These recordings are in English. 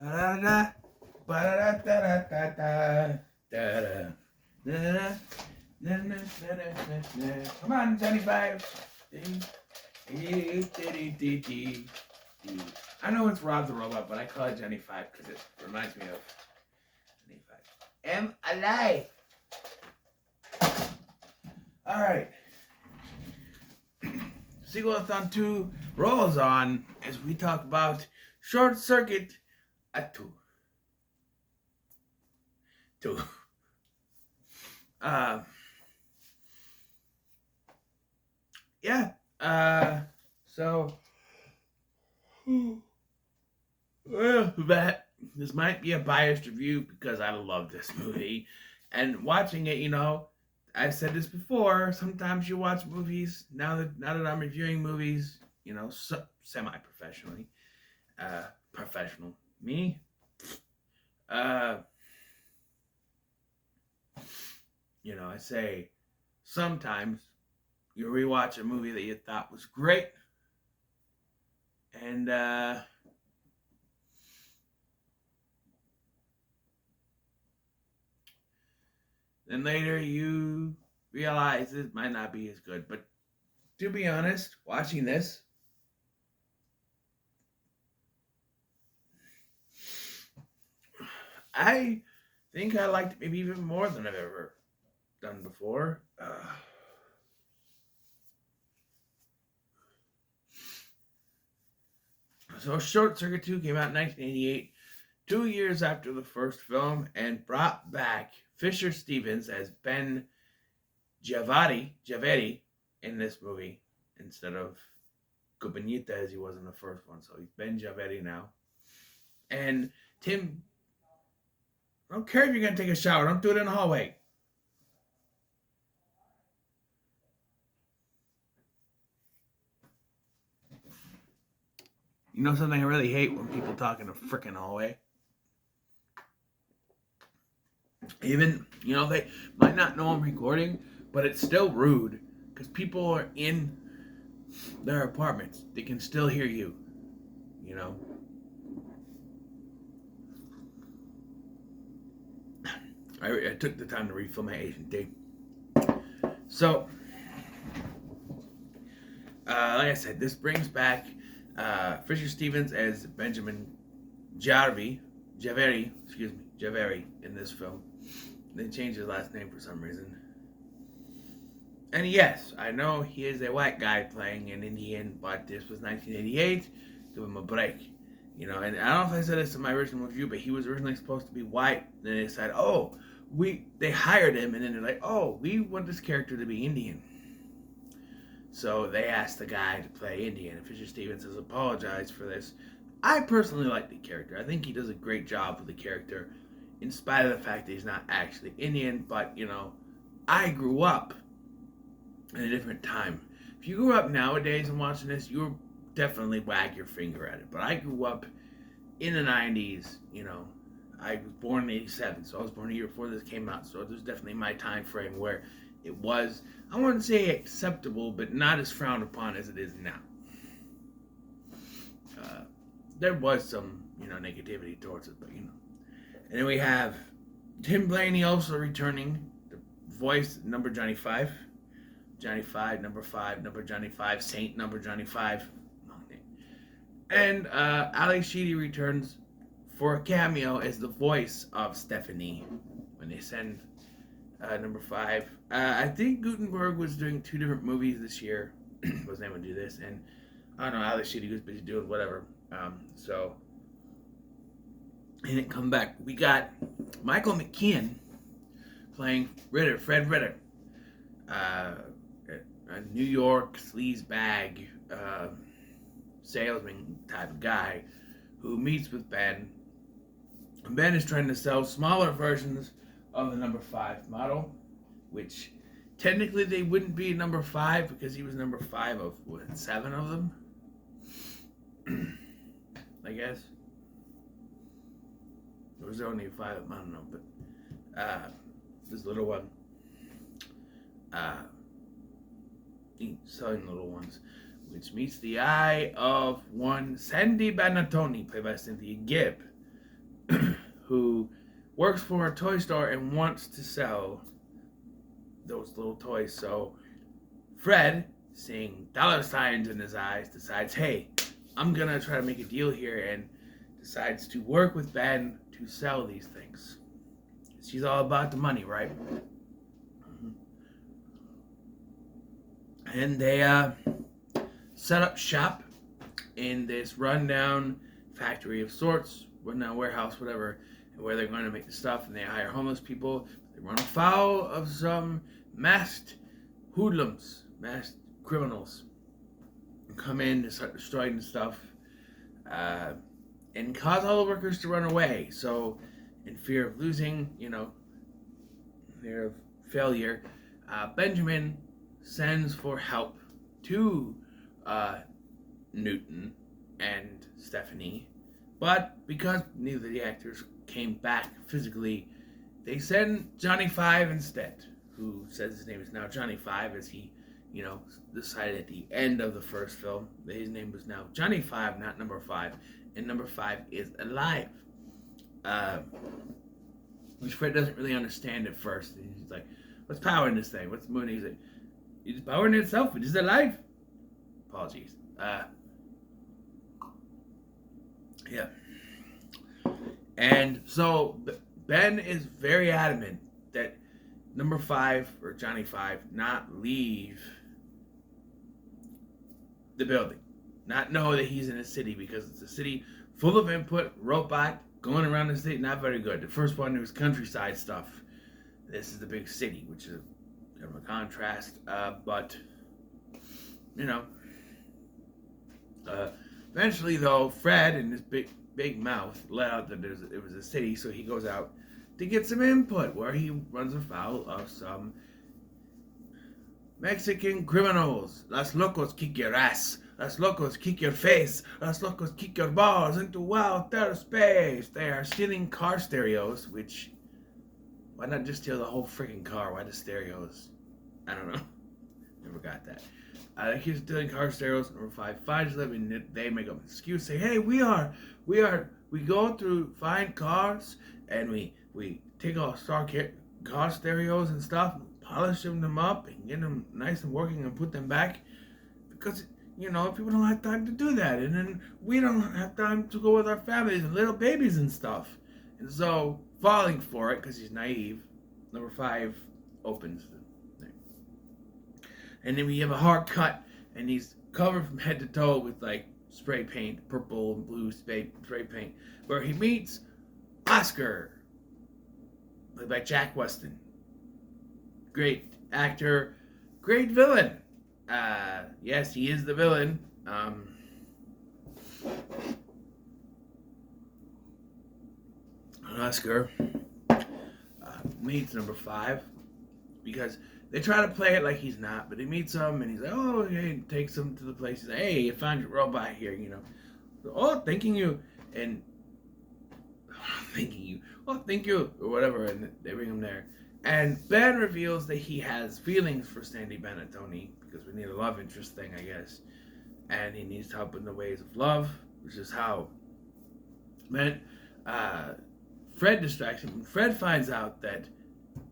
Ba-da-da, ba-da-da-da-da-da, da-da, da-da, da-da-da-da-da-da. Come on, Johnny Five. I know it's Rob the Robot, but I call it Johnny Five because it reminds me of Johnny Five. Am alive. All right. Sequel-A-Thon 2 rolls on as we talk about Short Circuit at 2. Yeah. So, well, this might be a biased review because I love this movie. And watching it, I've said this before. Sometimes you watch movies. Now that I'm reviewing movies, semi-professionally, professional me. I say sometimes you rewatch a movie that you thought was great, and then later you realize it might not be as good. But to be honest, watching this, I think I liked it maybe even more than I've ever done before. So Short Circuit 2 came out in 1988, 2 years after the first film, and brought back Fisher Stevens as Ben Javeri in this movie instead of Cubanita as he was in the first one. So he's Ben Javeri now. And Tim, I don't care if you're going to take a shower. Don't do it in the hallway. You know something I really hate when people talk in a frickin' hallway? Even, they might not know I'm recording, but it's still rude because people are in their apartments. They can still hear you, I took the time to refill my Asian tea. So, like I said, this brings back Fisher Stevens as Benjamin Javeri in this film. They changed his last name for some reason. And yes, I know he is a white guy playing an Indian, but this was 1988. Give him a break. And I don't know if I said this in my original review, but he was originally supposed to be white. Then they said, they hired him, and then they're like, we want this character to be Indian. So they asked the guy to play Indian, and Fisher Stevens has apologized for this. I personally like the character. I think he does a great job with the character, in spite of the fact that he's not actually Indian. But, I grew up in a different time. If you grew up nowadays and watching this, you would definitely wag your finger at it. But I grew up in the 90s, I was born in 87, so I was born a year before this came out. So there's definitely my time frame where it was, I wouldn't say acceptable, but not as frowned upon as it is now. There was some, negativity towards it, but, And then we have Tim Blaney also returning, the voice number Johnny Five. Johnny Five, number Johnny Five, Saint number Johnny Five. Long name. And Ali Sheedy returns for a cameo as the voice of Stephanie when they send number 5. I think Gutenberg was doing 2 different movies this year. Wasn't able to do this, and I don't know, Ali Sheedy was busy doing whatever. So he didn't come back. We got Michael McKean playing Fred Ritter, a New York sleazebag salesman type of guy who meets with Ben. Ben is trying to sell smaller versions of the number 5 model, which technically they wouldn't be number 5 because he was number 5 of 7 of them. I guess. There was only 5 of them, I don't know, but this little one, selling little ones, which meets the eye of one Sandy Banatoni, played by Cynthia Gibb, who works for a toy store and wants to sell those little toys. So Fred, seeing dollar signs in his eyes, decides, hey, I'm going to try to make a deal here, and decides to work with Ben to sell these things. She's all about the money, right? And they set up shop in this rundown factory of sorts, rundown warehouse, whatever, where they're going to make the stuff, and they hire homeless people. They run afoul of some masked hoodlums, masked criminals, and come in and start destroying the stuff, and cause all the workers to run away. So, in fear of losing, fear of failure, Benjamin sends for help to Newton and Stephanie, but because neither of the actors came back physically, they send Johnny Five instead, who says his name is now Johnny Five, as he, decided at the end of the first film that his name was now Johnny Five, not Number Five, and Number Five is alive. Which Fred doesn't really understand at first. And he's like, what's powering this thing? What's moving? He's like, it's powering itself. It is alive. Apologies. Yeah. And so Ben is very adamant that Number Five, or Johnny Five, not leave the building. Not know that he's in a city, because it's a city full of input, robot, going around the city, not very good. The first one was countryside stuff. This is the big city, which is kind of a contrast. But, eventually, though, Fred and his big mouth let out that it was a city, so he goes out to get some input, where he runs afoul of some Mexican criminals. Las locos kick your ass. Las locos kick your face. Las locos kick your balls into wild outer space. They are stealing car stereos, which, why not just steal the whole freaking car? Why the stereos? I don't know. Never got that. He's stealing car stereos. Number Five finds them, and they make up an excuse. Say, hey, we go through, find cars, and we take all car stereos and stuff, and polish them up, and get them nice and working, and put them back, because people don't have time to do that, and then we don't have time to go with our families and little babies and stuff. And so, falling for it, because he's naive, Number Five opens the thing. And then we have a hard cut, and he's covered from head to toe with, spray paint, purple and blue spray paint, where he meets Oscar, played by Jack Weston. Great actor, great villain. Yes, he is the villain. Oscar meets Number Five, because they try to play it like he's not, but he meets him, and he's like, oh, okay, takes him to the place. He's like, hey, you found your robot here, Oh, thanking you, and thank you, or whatever, and they bring him there. And Ben reveals that he has feelings for Sandy Benettoni, because we need a love interest thing, I guess. And he needs help in the ways of love, which is how Fred distracts him. And Fred finds out that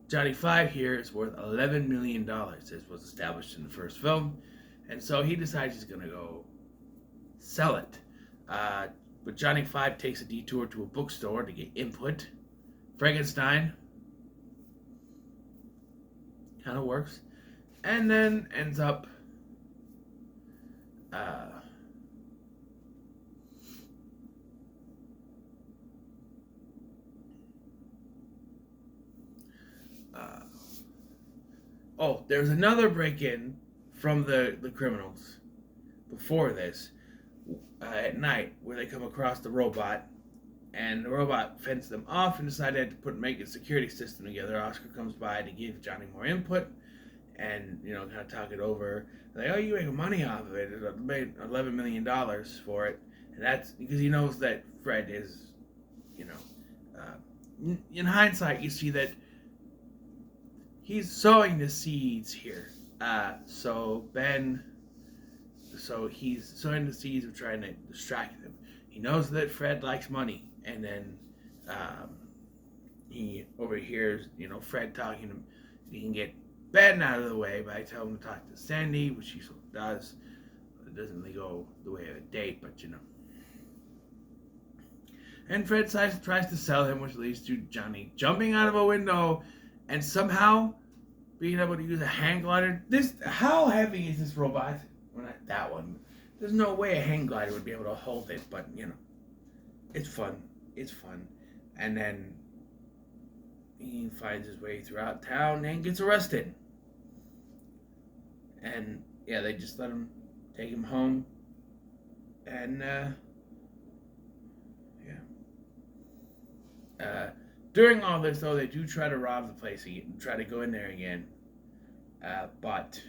Johnny Five here is worth $11 million, as was established in the first film. And so he decides he's going to go sell it. But Johnny Five takes a detour to a bookstore to get input. Frankenstein kind of works, and then ends up there's another break-in from the criminals before this at night, where they come across the robot, and the robot fends them off and decided to make a security system together. Oscar comes by to give Johnny more input and, kind of talk it over. Like, oh, you make money off of it. It made $11 million for it. And that's because he knows that Fred is, in hindsight, you see that he's sowing the seeds here. So he's sowing the seeds of trying to distract them. He knows that Fred likes money, and then he overhears, Fred talking to him. He can get Ben out of the way by telling him to talk to Sandy, which he sort of does. It doesn't really go the way of a date, but And Fred tries to sell him, which leads to Johnny jumping out of a window and somehow being able to use a hang glider. How heavy is this robot? Well, not that one. There's no way a hang glider would be able to hold it, but it's fun. It's fun. And then he finds his way throughout town and gets arrested. And yeah, they just let him take him home. And during all this, though, they do try to rob the place again, try to go in there again. But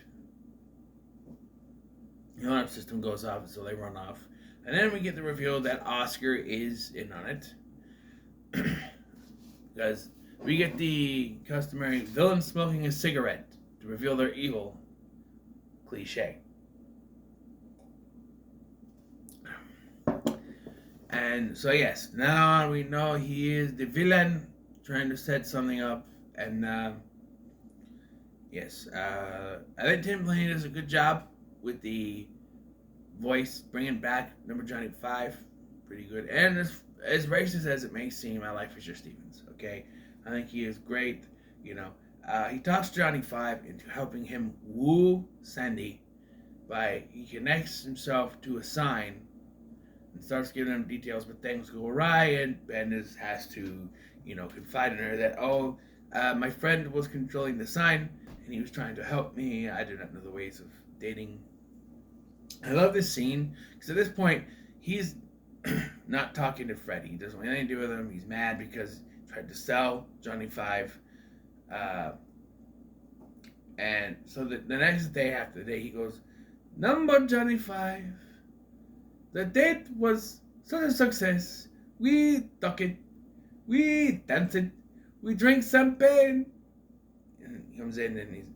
the alarm system goes off, so they run off. And then we get the reveal that Oscar is in on it. Because we get the customary villain smoking a cigarette to reveal their evil cliche. And so, yes, now we know he is the villain trying to set something up. And, yes, I think Tim Blaney does a good job with the voice, bringing back number Johnny 5. Pretty good. And as racist as it may seem, I like Fisher Stevens, okay? I think he is great, He talks Johnny 5 into helping him woo Sandy he connects himself to a sign and starts giving him details, but things go awry, and Ben has to, confide in her that, my friend was controlling the sign, and he was trying to help me. I do not know the ways of dating. I love this scene, because at this point, he's not talking to Fred. He doesn't want anything to do with him. He's mad because he tried to sell Johnny 5. And so the next day after the day, he goes, "Number Johnny 5. The date was such a success. We took it. We danced it. We drank champagne." And he comes in and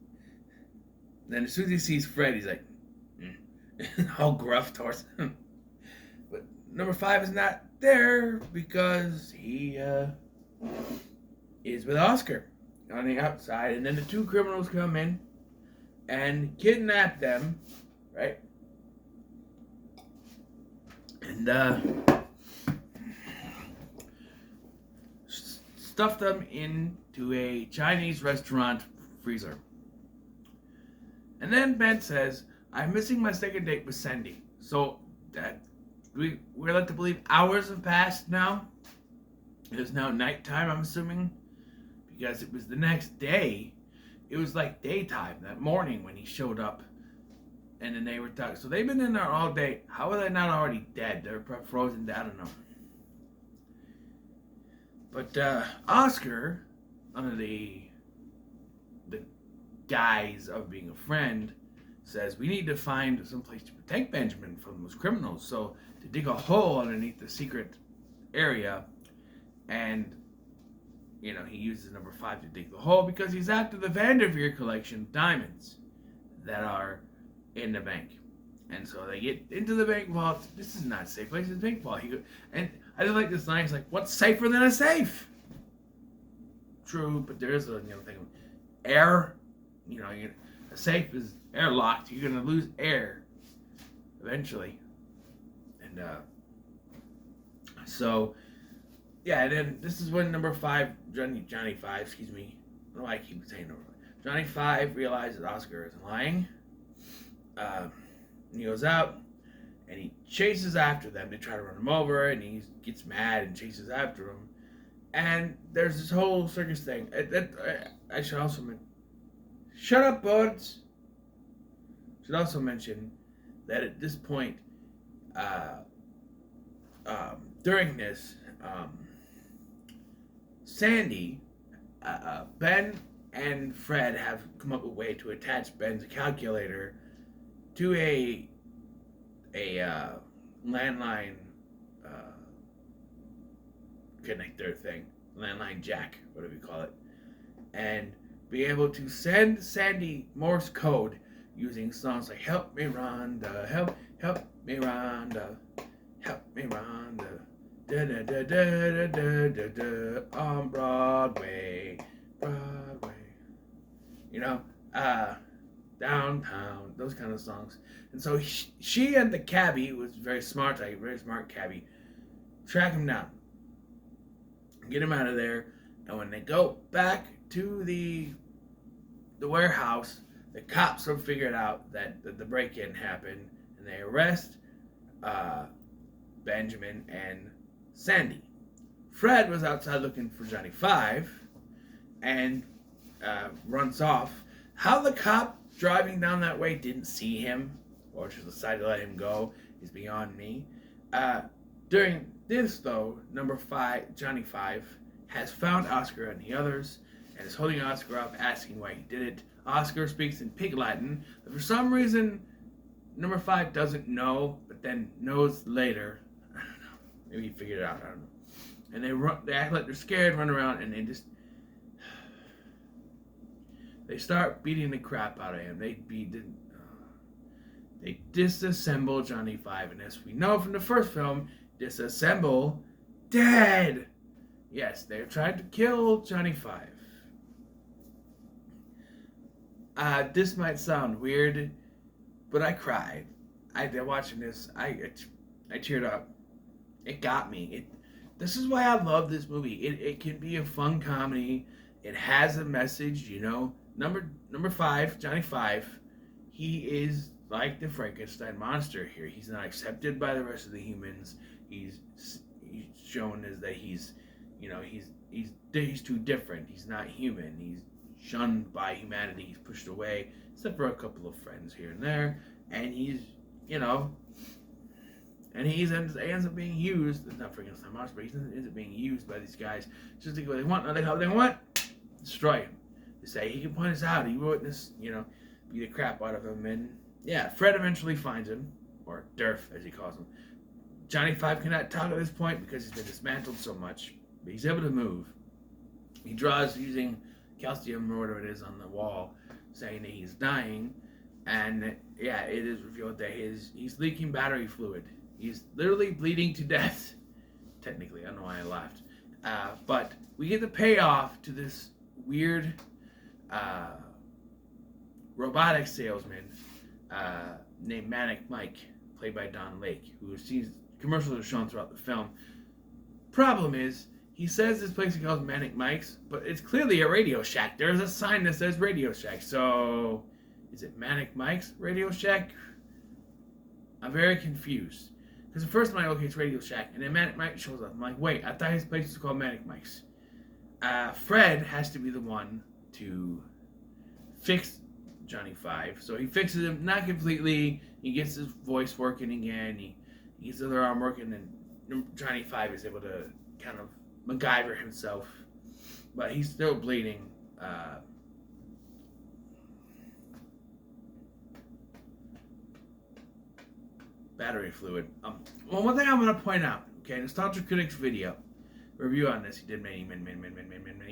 then as soon as he sees Fred, he's like, all gruff towards him. But number 5 is not there because he is with Oscar on the outside. And then the two criminals come in and kidnap them, right? And stuff them into a Chinese restaurant freezer. And then Ben says, "I'm missing my second date with Sandy." So that we're led to believe hours have passed now. It is now nighttime, I'm assuming, because it was the next day. It was like daytime that morning when he showed up. And then they were talking. So they've been in there all day. How are they not already dead? They're frozen dead. I don't know. But Oscar, under the guise of being a friend, says we need to find some place to protect Benjamin from those criminals. So to dig a hole underneath the secret area, and he uses number 5 to dig the hole because he's after the Vanderveer collection of diamonds that are in the bank. And so they get into the bank vault. This is not a safe place. It's a bank vault. And I just like this line. It's like, what's safer than a safe? True, but there is a thing of air. A safe is airlocked. You're gonna lose air eventually. And so yeah. And then this is when number 5, Johnny 5. Excuse me. I don't know why I keep saying number 5. Johnny 5 realizes Oscar is lying. He goes out and he chases after them. They try to run him over, and he gets mad and chases after him. And there's this whole circus thing. I should also mention. Shut up, birds. Should also mention that at this point, during this, Sandy, Ben and Fred have come up with a way to attach Ben's calculator to a landline connector thing, landline jack, whatever you call it, and be able to send Sandy Morse code using songs like "Help Me Rhonda, help me Rhonda, help me Rhonda, Da da da da da da da on Broadway, Broadway. You know, downtown, those kind of songs. And so she and the cabbie, was very smart, like very smart cabbie, track him down, get him out of there. And when they go back to the warehouse, the cops have figured out that the break-in happened, and they arrest Benjamin and Sandy. Fred was outside looking for Johnny Five and runs off. How the cop driving down that way didn't see him or just decided to let him go is beyond me. During this, though, number 5, Johnny Five, has found Oscar and the others and is holding Oscar up, asking why he did it. Oscar speaks in Pig Latin, but for some reason, number 5 doesn't know, but then knows later. I don't know. Maybe he figured it out. I don't know. And they act like they're scared, run around, and they start beating the crap out of him. They disassemble Johnny Five, and as we know from the first film, disassemble dead. Yes, they tried to kill Johnny Five. This might sound weird, but I cried. Watching this, I teared up. It got me. This is why I love this movie. It can be a fun comedy. It has a message, you know. Number 5, Johnny Five, he is like the Frankenstein monster here. He's not accepted by the rest of the humans. He's shown as that he's too different. He's not human. He's shunned by humanity. He's pushed away, except for a couple of friends here and there. And he ends up being used. It's not Frankenstein monster, but he ends up being used by these guys just to get what they want. Not how they want. Destroy him. They say he can point us out. He wrote this, beat the crap out of him. And yeah, Fred eventually finds him, or Durf as he calls him. Johnny Five cannot talk at this point because he's been dismantled so much, but he's able to move. He draws using calcium or whatever it is on the wall, saying that he's dying. And yeah, it is revealed that he's leaking battery fluid. He's literally bleeding to death. Technically, I don't know why I laughed. But we get the payoff to this weird robotic salesman named Manic Mike, played by Don Lake, who sees commercials are shown throughout the film. Problem is, he says this place is called Manic Mike's, but it's clearly a Radio Shack. There's a sign that says Radio Shack. So, is it Manic Mike's Radio Shack? I'm very confused. Because the first time I look, it's Radio Shack, and then Manic Mike shows up. I'm like, wait, I thought his place was called Manic Mike's. Fred has to be the one to fix Johnny Five. So he fixes him, not completely. He gets his voice working again. He gets his other arm working, and Johnny Five is able to kind of MacGyver himself. But he's still bleeding. Battery fluid. Well, one thing I'm going to point out, okay, Nostalgia Critic's video review on this, he did many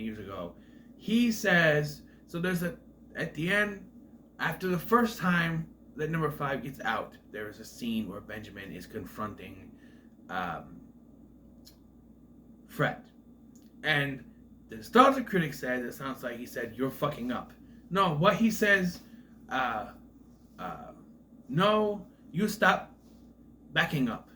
years ago. He says, so there's at the end, after the first time that number 5 gets out, there is a scene where Benjamin is confronting Fred. And the Nostalgia Critic says, it sounds like he said, "You're fucking up." No, what he says, no, you stop backing up.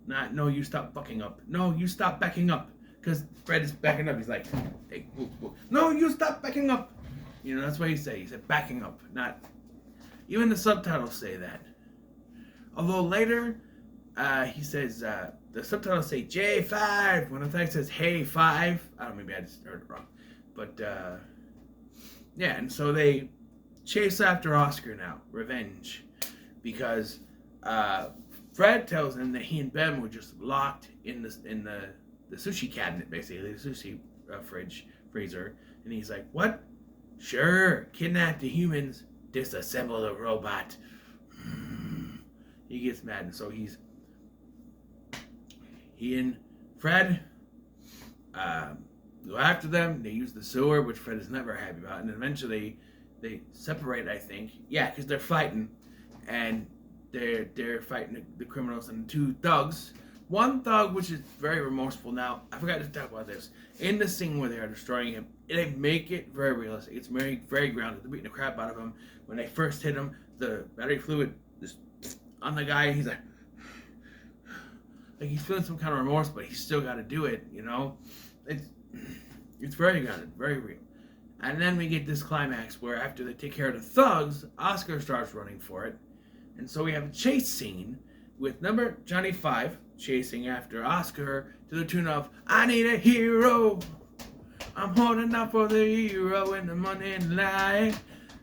Not, no, you stop bucking up. No, you stop backing up. Because Fred is backing up. He's like, hey, whoa, whoa. No, you stop backing up. That's what he said. He said backing up. Not, even the subtitles say that. Although later, he says, the subtitles say J5, when in fact it says hey 5. I don't know, maybe I just heard it wrong. But, yeah, and so they chase after Oscar now. Revenge. Because, Fred tells them that he and Ben were just locked in the sushi cabinet, basically, the sushi freezer. And he's like, what? Sure, kidnap the humans, disassemble the robot. He gets mad, and so he and Fred go after them. They use the sewer, which Fred is never happy about, and eventually they separate, I think. Yeah, because they're fighting, and they're fighting the criminals, and the two thugs One thug, which is very remorseful. Now, I forgot to talk about this. In the scene where they are destroying him, they make it very realistic. It's very, very grounded. They're beating the crap out of him. When they first hit him, the battery fluid is on the guy. He's like he's feeling some kind of remorse, but he's still got to do it. You know, it's very grounded, very real. And then we get this climax where after they take care of the thugs, Oscar starts running for it, and so we have a chase scene with number Johnny 5 chasing after Oscar to the tune of "I need a hero, I'm holding out for the hero in the morning light,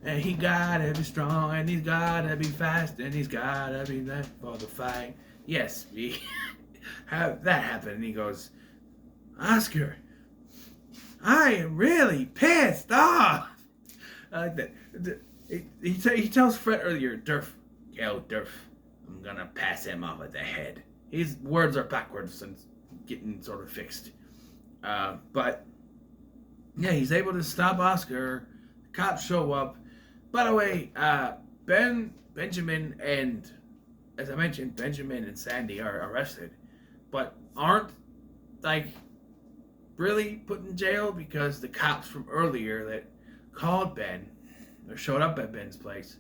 and he gotta be strong, and he's gotta be fast, and he's gotta be left for the fight." Yes, we have that happen, and he goes, "Oscar, I am really pissed off." I like that. He tells Fred earlier, Durf, I'm gonna pass him off at the head. His words are backwards and getting sort of fixed. But, yeah, he's able to stop Oscar. The cops show up. By the way, Benjamin and, as I mentioned, Benjamin and Sandy are arrested, but aren't, really put in jail because the cops from earlier that called Ben, or showed up at Ben's place,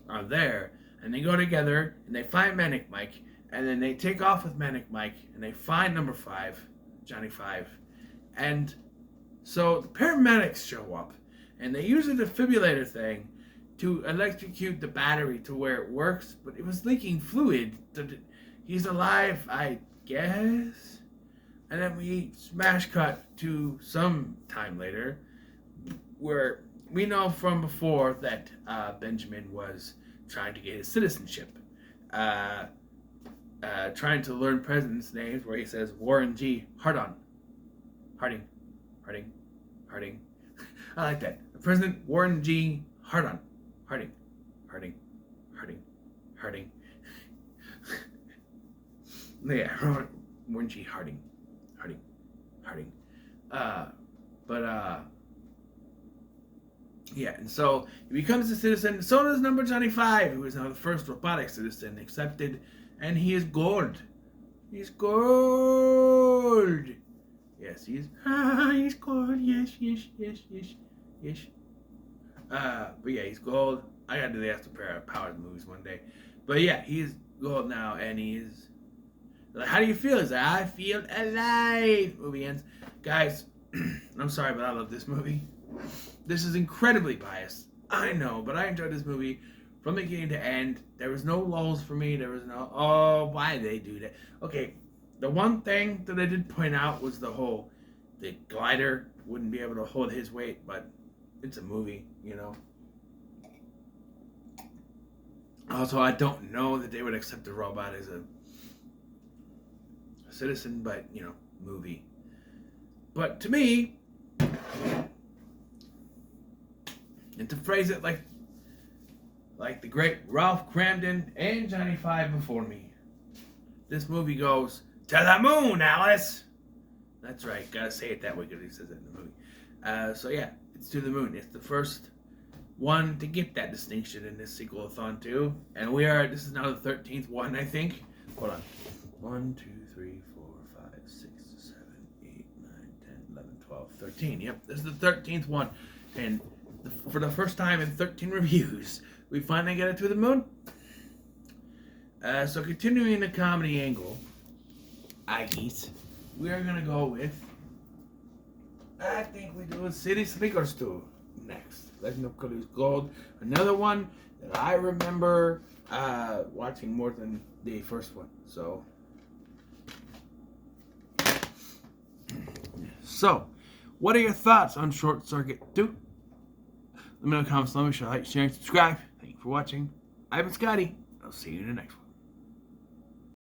are there. And they go together, and they find Manic Mike, and then they take off with Manic Mike, and they find number 5, Johnny 5. And so the paramedics show up, and they use a defibrillator thing to electrocute the battery to where it works, but it was leaking fluid. He's alive, I guess? And then we smash cut to some time later, where we know from before that Benjamin was trying to get his citizenship, trying to learn presidents' names, where he says Warren G. Harding. I like that. President Warren G. Harding. Yeah, Warren G. Harding. Yeah, and so he becomes a citizen. So does number Johnny 5, who is now the first robotic citizen accepted, and he is gold. He's gold. Yes, he's gold. Yes. But yeah, he's gold. I gotta do the Austin Powers movies one day. But yeah, he's gold now, and he's like, "How do you feel?" He's like, "I feel alive." Movie ends. Guys, I'm sorry, but I love this movie. This is incredibly biased, I know, but I enjoyed this movie from beginning to end. There was no lulls for me. There was no, oh, why did they do that? Okay, the one thing that I did point out was the glider wouldn't be able to hold his weight, but it's a movie, you know. Also, I don't know that they would accept the robot as a citizen, but, you know, movie. But to me, and to phrase it like the great Ralph Cramden and Johnny 5 before me, this movie goes, "To the moon, Alice!" That's right, gotta say it that way because he says it in the movie. So yeah, it's to the moon. It's the first one to get that distinction in this Sequel-A-Thon too. And this is now the 13th one, I think. Hold on. 1, 2, 3, 4, 5, 6, 7, 8, 9, 10, 11, 12, 13. Yep, this is the 13th one. And for the first time in 13 reviews, we finally get it to the moon. So continuing the comedy angle, we are going to go with, I think we do a City Sneakers 2 next. Legend of Colu's Gold. Another one that I remember watching more than the first one. So, what are your thoughts on Short Circuit 2? Let me know in the comments below. Make sure to like, share, and subscribe. Thank you for watching. I've been Scotty. I'll see you in the next one.